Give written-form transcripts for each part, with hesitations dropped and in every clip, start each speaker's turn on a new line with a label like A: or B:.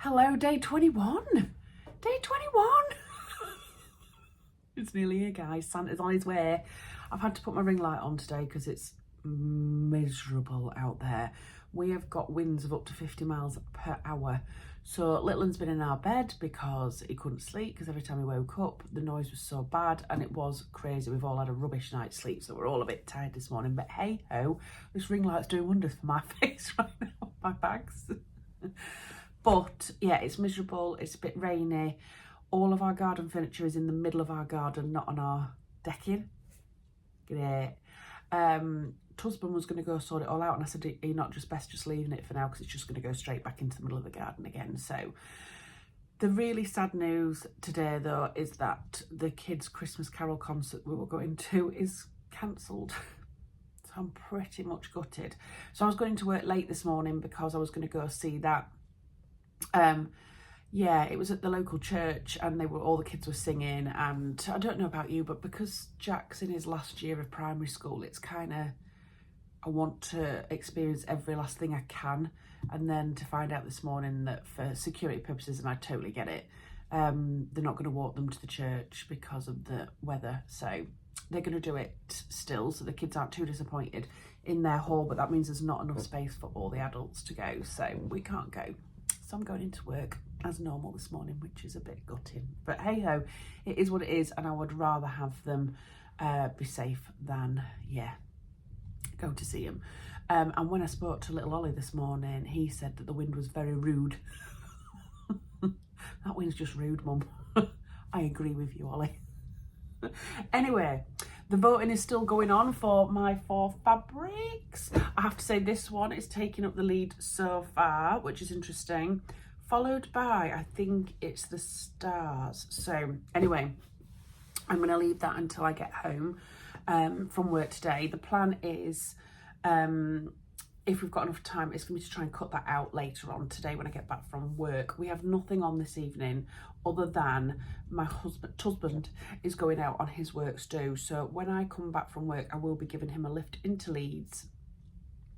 A: Hello, day 21. Day 21. It's nearly here, guys. Santa's on his way. I've had to put my ring light on today because it's miserable out there. We have got winds of up to 50 miles per hour. So little one's been in our bed because he couldn't sleep because every time he woke up, the noise was so bad and it was crazy. We've all had a rubbish night's sleep, so we're all a bit tired this morning. But hey ho, this ring light's doing wonders for my face right now, my bags. But yeah, it's miserable, it's a bit rainy. All of our garden furniture is in the middle of our garden, not on our decking. Great. Husband was going to go sort it all out, and I said, are you not just best just leaving it for now because it's just going to go straight back into the middle of the garden again. So the really sad news today though is that the kids' Christmas Carol concert we were going to is cancelled. So I'm pretty much gutted. So I was going to work late this morning because I was going to go see that. Yeah, it was at the local church and all the kids were singing, and I don't know about you, but because Jack's in his last year of primary school, it's kind of, I want to experience every last thing I can. And then to find out this morning that for security purposes, and I totally get it, they're not going to walk them to the church because of the weather. So they're going to do it still, so the kids aren't too disappointed in their hall, but that means there's not enough space for all the adults to go, so we can't go. So I'm going into work as normal this morning, which is a bit gutting. But hey ho, it is what it is, and I would rather have them be safe than, yeah, go to see them. And when I spoke to little Ollie this morning, he said that the wind was very rude. That wind's just rude, Mum. I agree with you, Ollie. Anyway, the voting is still going on for my 4 fabrics. I have to say this one is taking up the lead so far, which is interesting. Followed by, I think it's the stars. So anyway, I'm going to leave that until I get home from work today. The plan is, if we've got enough time, it's going to be to try and cut that out later on today when I get back from work. We have nothing on this evening other than my husband is going out on his works do. So when I come back from work, I will be giving him a lift into Leeds.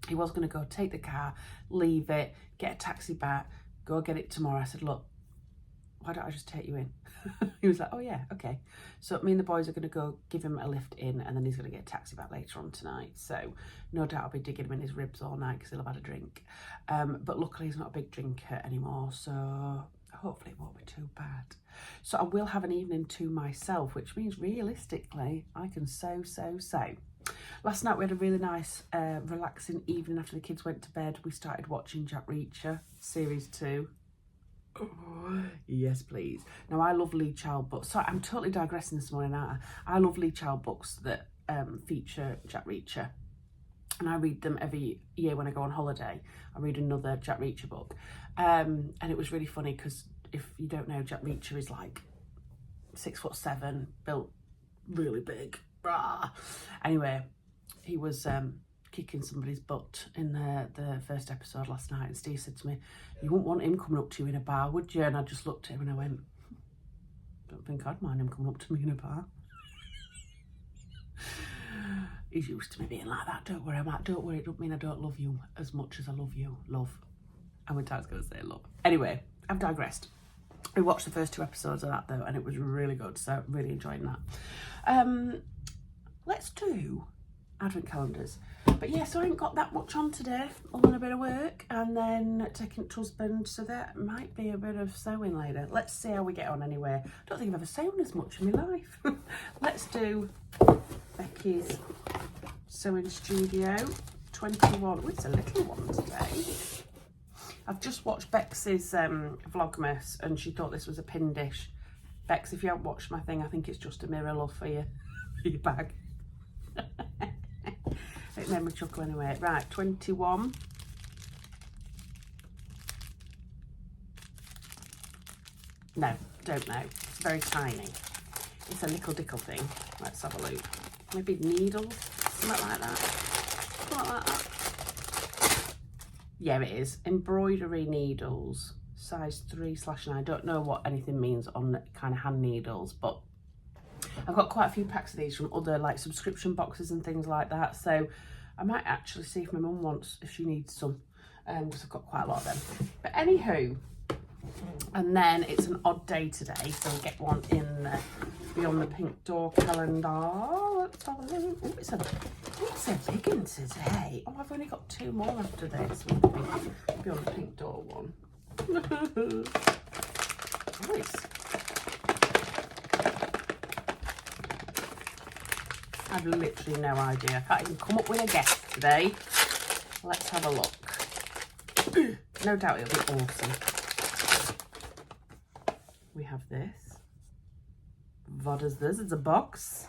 A: He was going to go take the car, leave it, get a taxi back, go get it tomorrow. I said, look, why don't I just take you in? He was like, oh yeah, okay. So me and the boys are going to go give him a lift in, and then he's going to get a taxi back later on tonight. So no doubt I'll be digging him in his ribs all night because he'll have had a drink. But luckily he's not a big drinker anymore, so hopefully it won't be too bad. So I will have an evening to myself, which means realistically I can sew. Last night we had a really nice relaxing evening after the kids went to bed. We started watching Jack Reacher series 2. Oh, yes please. Now I love Lee Child books. Sorry, I'm totally digressing this morning, aren't I? I love Lee Child books that feature Jack Reacher, and I read them every year when I go on holiday. I read another Jack Reacher book, and it was really funny because if you don't know, Jack Reacher is like 6'7", built really big. Rah. Anyway, he was kicking somebody's butt in the first episode last night, and Steve said to me, you wouldn't want him coming up to you in a bar, would you? And I just looked at him and I went, don't think I'd mind him coming up to me in a bar. He's used to me being like that. Don't worry, don't worry, it don't mean I don't love you as much as I love you. Love. How many times going to say love? Anyway, I've digressed. We watched the first 2 episodes of that though, and it was really good, so I'm really enjoying that. Let's do advent calendars. But yeah, so I ain't got that much on today, other than a bit of work and then taking it to husband, so that might be a bit of sewing later. Let's see how we get on anyway. I don't think I've ever sewn as much in my life. Let's do Becky's Sewing Studio 21. Oh, it's a little one today. I've just watched Bex's Vlogmas and she thought this was a pin dish. Bex, if you haven't watched my thing, I think it's just a mirror, love, for your bag. It made me chuckle anyway. Right, 21. No, don't know. It's very tiny. It's a little dickle thing. Let's have a look. Maybe needles, something like that. Something like that. Yeah, it is. Embroidery needles, size 3/9. Don't know what anything means on kind of hand needles, but I've got quite a few packs of these from other like subscription boxes and things like that, so I might actually see if my mum wants, if she needs some, because I've got quite a lot of them. But anywho, And then it's an odd day today, so we'll get one in Beyond the Pink Door calendar. Let's have a look. Oh, it's a big one today. Oh, I've only got 2 more after this. Beyond the Pink Door one. Nice. I've literally no idea. I can't even come up with a guess today. Let's have a look. No doubt it'll be awesome. We have this. What is this? It's a box.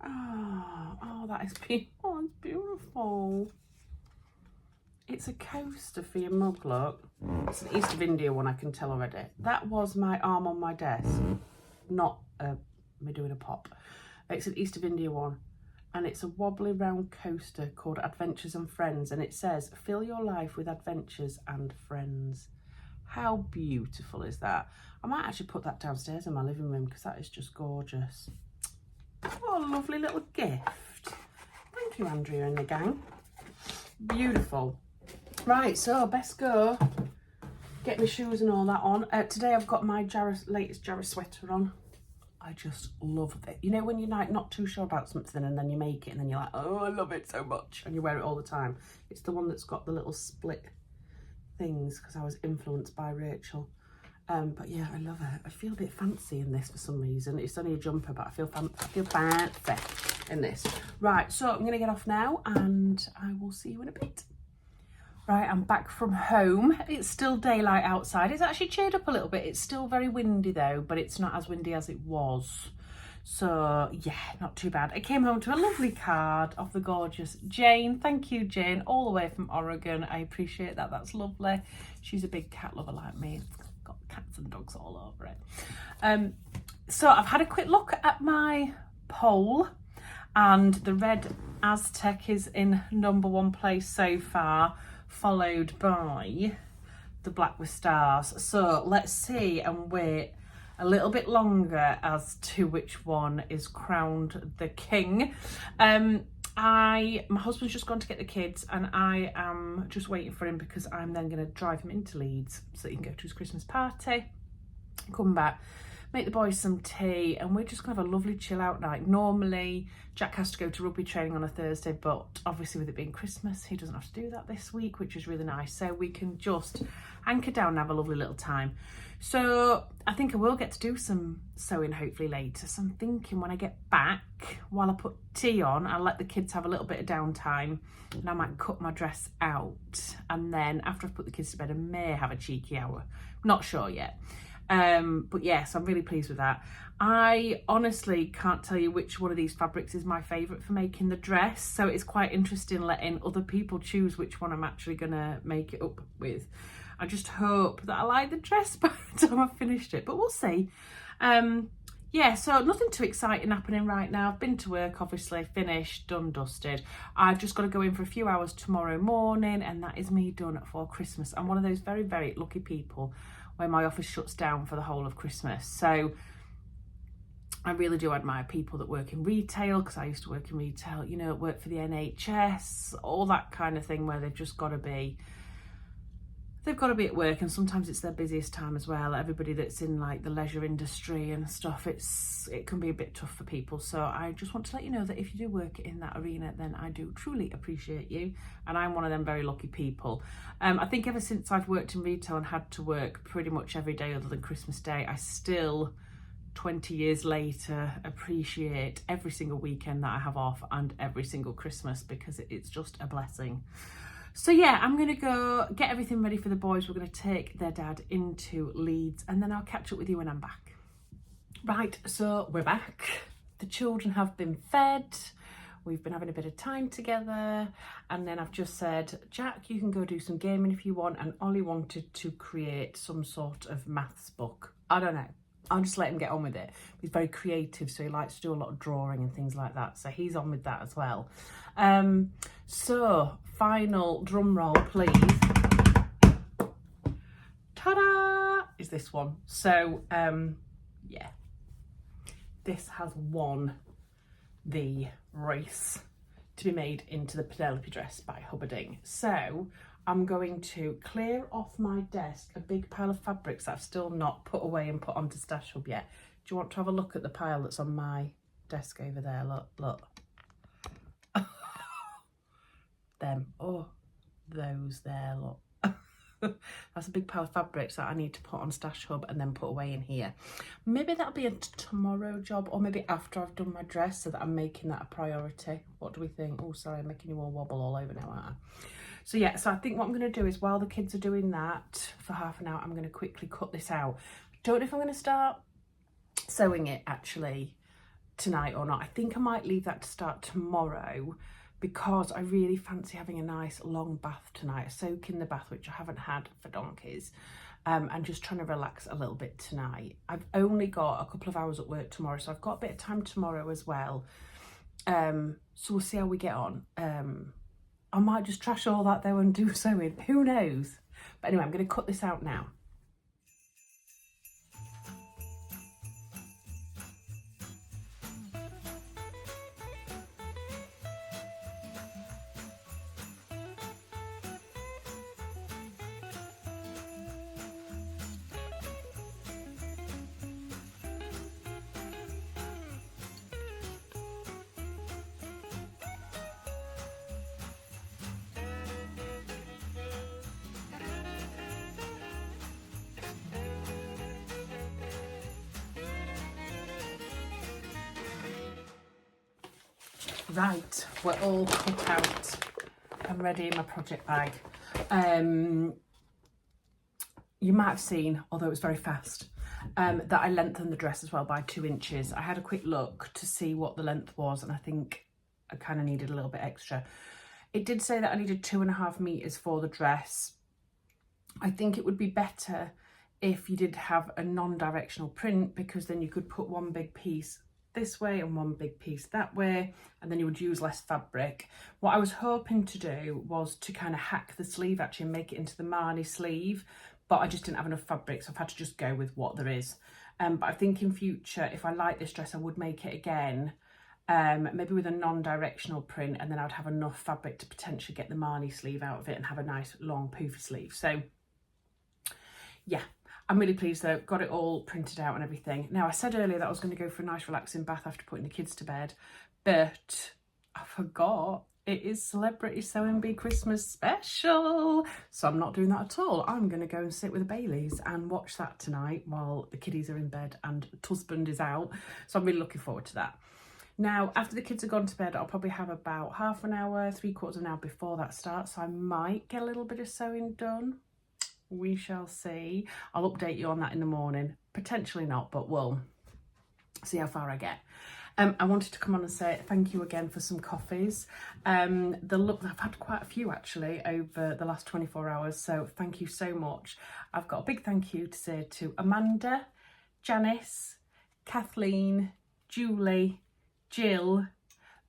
A: Oh, that is beautiful. Oh, it's beautiful. It's a coaster for your mug, look. It's an East of India one, I can tell already. That was my arm on my desk, not me doing a pop. It's an East of India one, and it's a wobbly round coaster called Adventures and Friends, and it says, fill your life with adventures and friends. How beautiful is that? I might actually put that downstairs in my living room because that is just gorgeous. What a lovely little gift. Thank you, Andrea and the gang. Beautiful. Right, so best go. Get my shoes and all that on. Today I've got my latest Jarrah sweater on. I just love it. You know when you're like not too sure about something and then you make it and then you're like, oh, I love it so much. And you wear it all the time. It's the one that's got the little split things because I was influenced by Rachel. But yeah, I love it. I feel a bit fancy in this for some reason. It's only a jumper, but I feel fancy in this. Right, so I'm going to get off now and I will see you in a bit. Right, I'm back from home. It's still daylight outside. It's actually cheered up a little bit. It's still very windy though, but it's not as windy as it was. So yeah, not too bad. I came home to a lovely card of the gorgeous Jane. Thank you, Jane, all the way from Oregon. I appreciate that. That's lovely. She's a big cat lover like me. It's got cats and dogs all over it. So I've had a quick look at my poll, and the red Aztec is in #1 place so far, followed by the black with stars. So let's see and wait a little bit longer as to which one is crowned the king. My husband's just gone to get the kids and I am just waiting for him because I'm then going to drive him into Leeds so that he can go to his Christmas party, come back, make the boys some tea, and we're just going to have a lovely chill out night. Normally Jack has to go to rugby training on a Thursday, but obviously with it being Christmas he doesn't have to do that this week, which is really nice, so we can just anchor down and have a lovely little time. So I think I will get to do some sewing hopefully later. So I'm thinking when I get back, while I put tea on, I'll let the kids have a little bit of downtime and I might cut my dress out, and then after I've put the kids to bed I may have a cheeky hour. Not sure yet. But yes, I'm really pleased with that. I honestly can't tell you which one of these fabrics is my favourite for making the dress, so it's quite interesting letting other people choose which one I'm actually gonna make it up with. I just hope that I like the dress by the time I've finished it, but we'll see. Yeah, so nothing too exciting happening right now. I've been to work, obviously, finished, done, dusted. I've just got to go in for a few hours tomorrow morning, and that is me done for Christmas. I'm one of those very, very lucky people where my office shuts down for the whole of Christmas. So I really do admire people that work in retail, because I used to work in retail, you know, work for the NHS, all that kind of thing, where they've just got to be, they've got to be at work, and sometimes it's their busiest time as well. Everybody that's in like the leisure industry and stuff, it can be a bit tough for people. So I just want to let you know that if you do work in that arena, then I do truly appreciate you, and I'm one of them very lucky people. I think ever since I've worked in retail and had to work pretty much every day other than Christmas Day, I still, 20 years later, appreciate every single weekend that I have off and every single Christmas, because it's just a blessing. So yeah, I'm going to go get everything ready for the boys. We're going to take their dad into Leeds, and then I'll catch up with you when I'm back. Right, so we're back. The children have been fed. We've been having a bit of time together. And then I've just said, Jack, you can go do some gaming if you want. And Ollie wanted to create some sort of maths book. I don't know. I'll just let him get on with it. He's very creative, so he likes to do a lot of drawing and things like that. So he's on with that as well. So final drum roll, please. Ta-da! Is this one. So yeah, this has won the race to be made into the Penelope dress by Hubbarding. So I'm going to clear off my desk a big pile of fabrics that I've still not put away and put onto Stash Hub yet. Do you want to have a look at the pile that's on my desk over there? Look. Them. Oh, those there, look. That's a big pile of fabrics that I need to put on Stash Hub and then put away in here. Maybe that'll be a tomorrow job, or maybe after I've done my dress, so that I'm making that a priority. What do we think? Oh, sorry, I'm making you all wobble all over now, aren't I? So yeah, so I think what I'm going to do is, while the kids are doing that for half an hour, I'm going to quickly cut this out. Don't know if I'm going to start sewing it actually tonight or not. I think I might leave that to start tomorrow, because I really fancy having a nice long bath tonight, a soak in the bath, which I haven't had for donkeys, and just trying to relax a little bit tonight. I've only got a couple of hours at work tomorrow, so I've got a bit of time tomorrow as well. So we'll see how we get on. I might just trash all that though and do sewing, who knows? But anyway, I'm going to cut this out now. Right, we're all cut out and ready in my project bag. You might have seen, although it was very fast, that I lengthened the dress as well by 2 inches. I had a quick look to see what the length was, and I think I kind of needed a little bit extra. It did say that I needed 2.5 meters for the dress. I think it would be better if you did have a non-directional print, because then you could put one big piece this way and one big piece that way, and then you would use less fabric. What I was hoping to do was to kind of hack the sleeve actually and make it into the Marnie sleeve, but I just didn't have enough fabric, so I've had to just go with what there is. But I think in future, if I like this dress, I would make it again, maybe with a non-directional print, and then I'd have enough fabric to potentially get the Marnie sleeve out of it and have a nice long poofy sleeve. So yeah, I'm really pleased though, got it all printed out and everything. Now, I said earlier that I was going to go for a nice relaxing bath after putting the kids to bed, but I forgot it is Celebrity Sewing Bee Christmas special. So I'm not doing that at all. I'm going to go and sit with the Baileys and watch that tonight while the kiddies are in bed and husband is out. So I'm really looking forward to that. Now, after the kids have gone to bed, I'll probably have about half an hour, 3/4 of an hour before that starts. So I might get a little bit of sewing done. We shall see. I'll update you on that in the morning. Potentially not, but we'll see how far I get. I wanted to come on and say thank you again for some coffees. I've had quite a few actually over the last 24 hours, so thank you so much. I've got a big thank you to say to Amanda, Janice, Kathleen, Julie, Jill,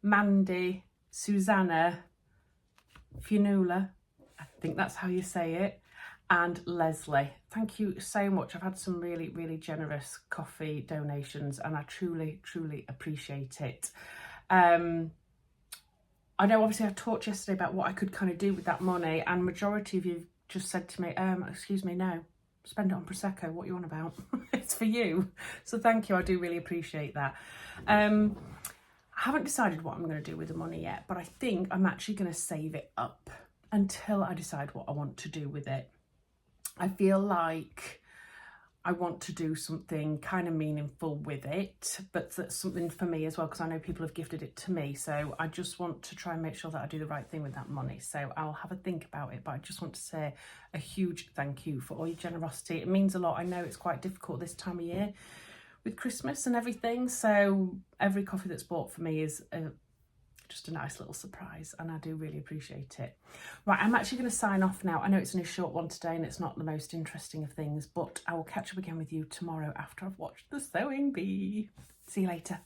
A: Mandy, Susanna, Fionnuala, I think that's how you say it, and Leslie. Thank you so much. I've had some really, really generous coffee donations and I truly, truly appreciate it. I know obviously I talked yesterday about what I could kind of do with that money, and majority of you just said to me, excuse me, no, spend it on Prosecco, what are you on about? It's for you. So thank you, I do really appreciate that. I haven't decided what I'm going to do with the money yet, but I think I'm actually going to save it up until I decide what I want to do with it. I feel like I want to do something kind of meaningful with it, but that's something for me as well, because I know people have gifted it to me. So I just want to try and make sure that I do the right thing with that money. So I'll have a think about it, but I just want to say a huge thank you for all your generosity. It means a lot. I know it's quite difficult this time of year with Christmas and everything. So every coffee that's bought for me is just a nice little surprise, and I do really appreciate it. Right, I'm actually going to sign off now. I know it's only a short one today and it's not the most interesting of things, but I will catch up again with you tomorrow after I've watched the Sewing Bee. See you later.